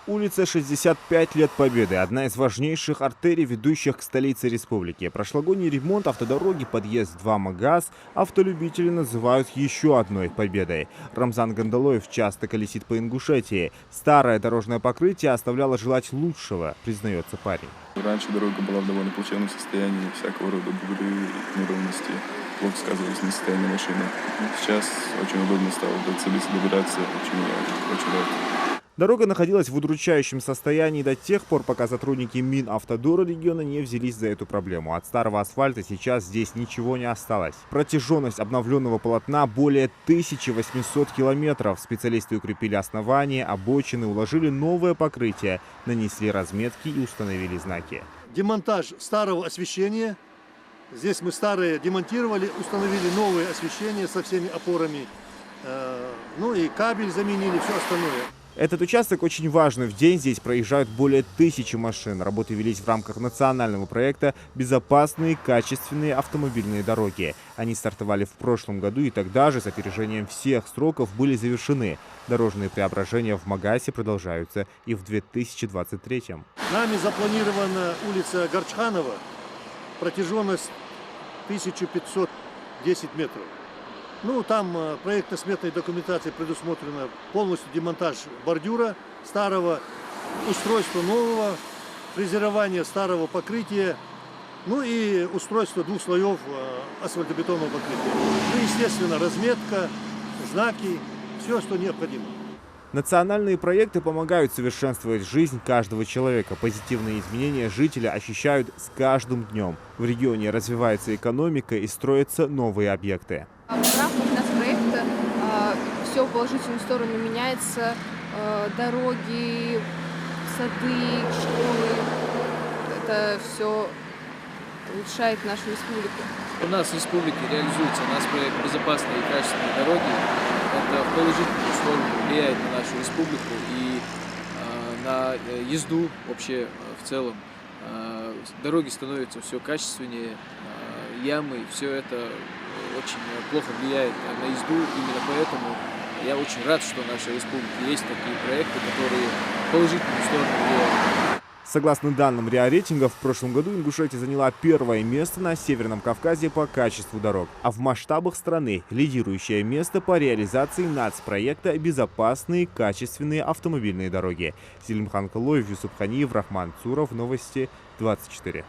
Улица 65 лет Победы – одна из важнейших артерий, ведущих к столице республики. Прошлогодний ремонт автодороги, подъезд 2 МАГАЗ автолюбители называют еще одной победой. Рамзан Гандалоев часто колесит по Ингушетии. Старое дорожное покрытие оставляло желать лучшего, признается парень. Раньше дорога была в довольно плачевном состоянии, всякого рода бугры, неровности плохо сказывались на состоянии машины. Сейчас очень удобно стало до цели добираться, очень рад. Дорога находилась в удручающем состоянии до тех пор, пока сотрудники Минавтодора региона не взялись за эту проблему. От старого асфальта сейчас здесь ничего не осталось. Протяженность обновленного полотна более 1800 километров. Специалисты укрепили основания, обочины, уложили новое покрытие, нанесли разметки и установили знаки. Демонтаж старого освещения. Здесь мы старые демонтировали, установили новое освещение со всеми опорами. Ну и кабель заменили, все остальное. Этот участок очень важный. В день здесь проезжают более 1000 машин. Работы велись в рамках национального проекта «Безопасные, качественные автомобильные дороги». Они стартовали в прошлом году и тогда же с опережением всех сроков были завершены. Дорожные преображения в Магасе продолжаются и в 2023. Нами запланирована улица Горчханова, протяженность 1510 метров. Ну, там проектно-сметной документации предусмотрено полностью демонтаж бордюра старого, устройство нового, фрезерование старого покрытия, ну и устройство 2 слоев асфальтобетонного покрытия. Ну, естественно, разметка, знаки, все, что необходимо. Национальные проекты помогают совершенствовать жизнь каждого человека. Позитивные изменения жители ощущают с каждым днем. В регионе развивается экономика и строятся новые объекты. В рамках нашего проекта все в положительную сторону меняется. Дороги, сады, школы. Это все улучшает нашу республику. У нас в республике реализуется наш проект «Безопасные и качественные дороги». Это в положительную сторону влияет на нашу республику и на езду вообще в целом. Дороги становятся все качественнее, ямы, все это очень плохо влияет на езду. Именно поэтому я очень рад, что в нашей республике есть такие проекты, которые в положительную сторону влияют. Согласно данным РИА Рейтинга, в прошлом году Ингушетия заняла 1-е место на Северном Кавказе по качеству дорог. А в масштабах страны лидирующее место по реализации нацпроекта «Безопасные, качественные автомобильные дороги». Зелимхан Калоев, Юсуп Ханиев, Рахман Цуров. Новости 24.